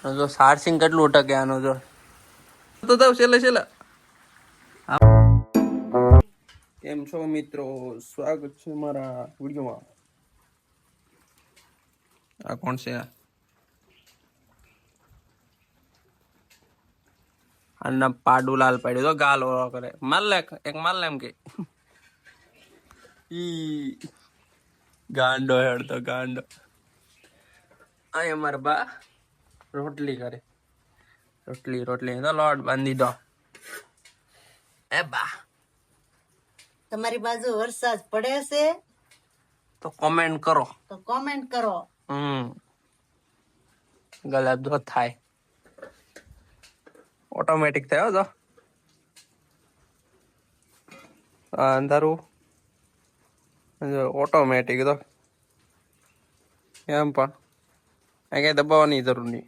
જો ચાર્જિંગ કેટલું ટકે આનો જો તો દઉં છેલ્લે. કેમ છો મિત્રો, સ્વાગત છે મારા વિડીયોમાં. આ કોણ છે? આના પાડુલાલ પડ્યો તો ગાલ ઓળો કરે. મારલે એક મારલે એમ કે ઈ ગાંડો હેડતો ગાંડો. આ અમાર બા રોટલી કરે. રોટલી તો લોટ બાંધી દો. એ બા તમારી બાજુ વરસાદ પડે છે તો કોમેન્ટ કરો. ગલત જો થાય ઓટોમેટિક થયો તો અંધારું ઓટોમેટિક તો એમ પણ કઈ દબાવવાની જરૂર નહીં.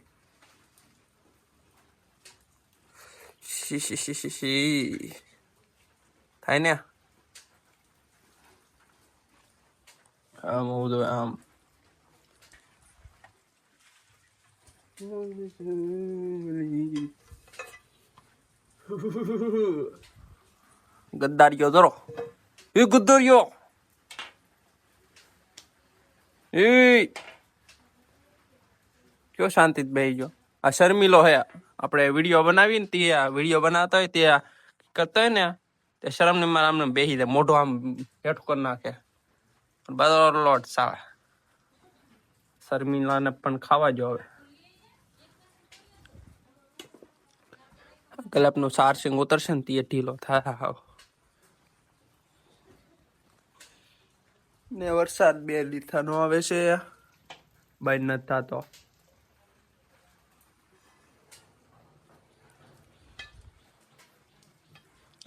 શી થાય ને આમ બધું આમ ગદ્દારીઓ ધરો એ ગદ્દારીઓ એ કયો શાંતિ બેહી ગયો. આ શર્મિલો હે આપણે વિડીયો બનાવીને તે વિડીયો બનાવતા હોય તે કરતા હોય ને તે શરમ ને મારા આમને બેહી જાય, મોઢું આમ હેઠું કરી નાખે. બધો લોટ સાવે. શર્મિલાને પણ ખાવા જો હવે. ગલાપનું ચાર્જિંગ ઉતરશે ને તે ઢીલો થાય. હાવ ને વરસાદ 2 લીથાનો આવે છે, બંધ નથી થતો.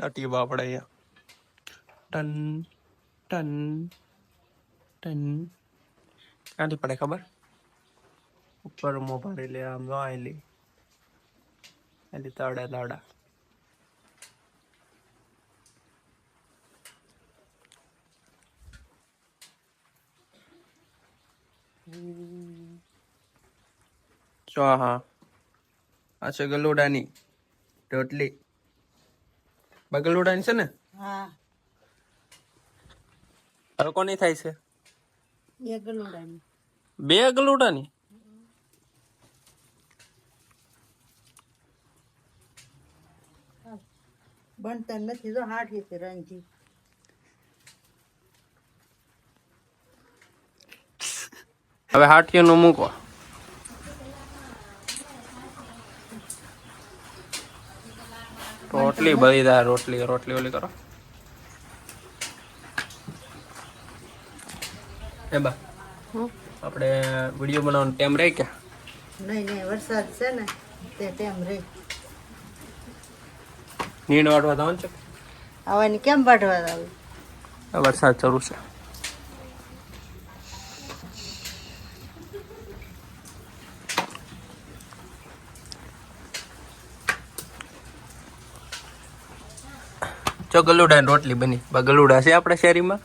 ટીવા આપણે અહીંયા ટન ટન ટન ક્યાંથી પડે ખબર? ઉપર મોબાઈલ લે આમ જો આયલી તડા તડા. જો હા આ છે ગલુડાની રોટલી. બગલુડાની છે ને? હા, હવે કોની થાય છે? એ ગલુડાની. 2 ગલુડાની? બનતા નથી તો 60 રંજી. હવે 60 નું મૂકો. રોટલી બળી જાય. રોટલી ઓલી કરો એ બા. આપણે વિડીયો બનાવવાનો ટાઈમ રહે કે નહીં વરસાદ છે ને તે ટાઈમ રહી. નીણ વાટવા જવાનું છે. આવવાની કેમ વાઢવા આવે? વરસાદ શરૂ છે. જો ગલુડા રોટલી બની. ગલુડા છે આપણા શેરીમાં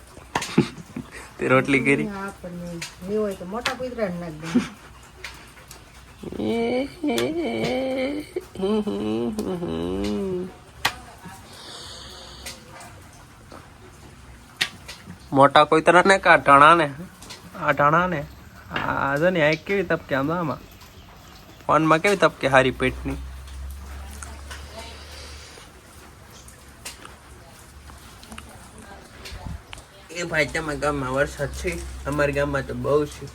તે રોટલી કરી. આપણને નહીં હોય તો મોટા કુતરા નાખ દે. મોટા કોઈ તરહ ને કા ઢણા ને આ ઢણા ને આ જો ને આ કેવી તપકે આમાં ફોનમાં કેવી તપકે હારી પેટની. એ ભાઈ તમારા ગામમાં વરસાદ છે? અમારા ગામમાં તો બહુ છે.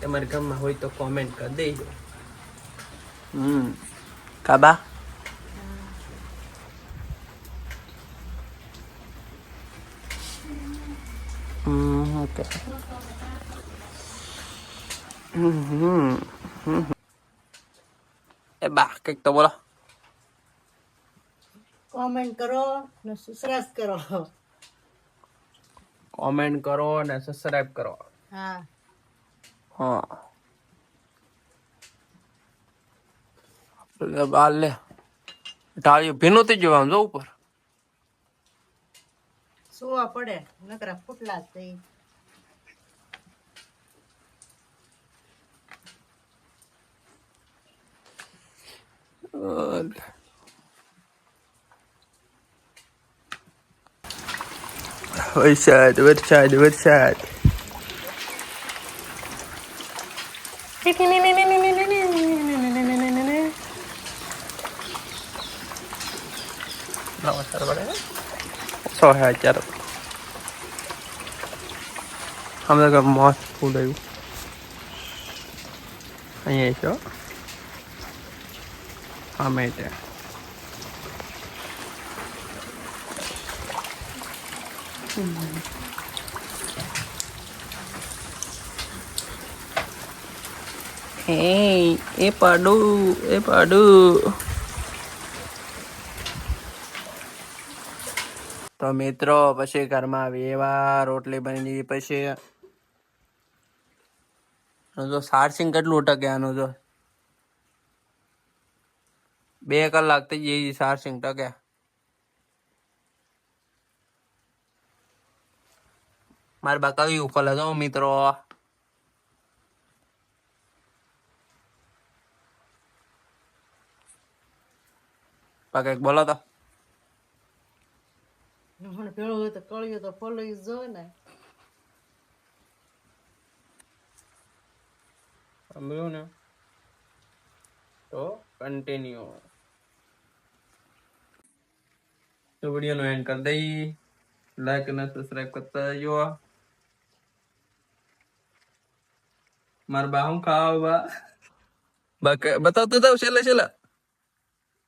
તમારા ગામમાં હોય તો કોમેન્ટ કરી દેજો. કાબા ઓકે. એ બા કંઈક તો બોલો. કોમેન્ટ કરો ને સબસ્ક્રાઇબ કરો. કોમેન્ટ કરો અને સબસ્ક્રાઇબ કરો. હા બાર લે ઢાળિયું ભીનું થઈ જવાનું જો ઉપર. સુવા પડે નકરા ફૂટલા થઈ. વરસાદ વરસાદ વરસાદ. સો હે અત્યારે અમે તો મસ્ત ફૂલ આવ્યું અહીંયા છો અમે ત્યાં એ પાડું. તો મિત્રો પછી ઘરમાં વેવા રોટલી બની પછી જો સારસિંગ કેટલું ટકે આનું જો 2 કલાક થઈ જાય સારસિંગ ટકે. મારે બા કયું ઉખલે જો મિત્રો બા કઈક બોલો તો મને ભેળું હોય તો કળિયું તો ફોલવી જ જોઈએ ને. સાંભળ્યું ને તો કન્ટિન્યુ તો વિડીયો નો એન્ડ કરી દઈ. લાઈક અને સબસ્ક્રાઇબ કરતા રહેજો. મારા બા હું ખાવા બતાવતો જાવ છેલ્લે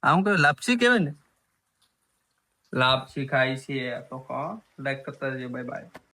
આમ કહેવાય લાપસી કહેવાય ને લાપસી ખાઈ છે તો લાઈક કરતા રહેજો. Bye bye.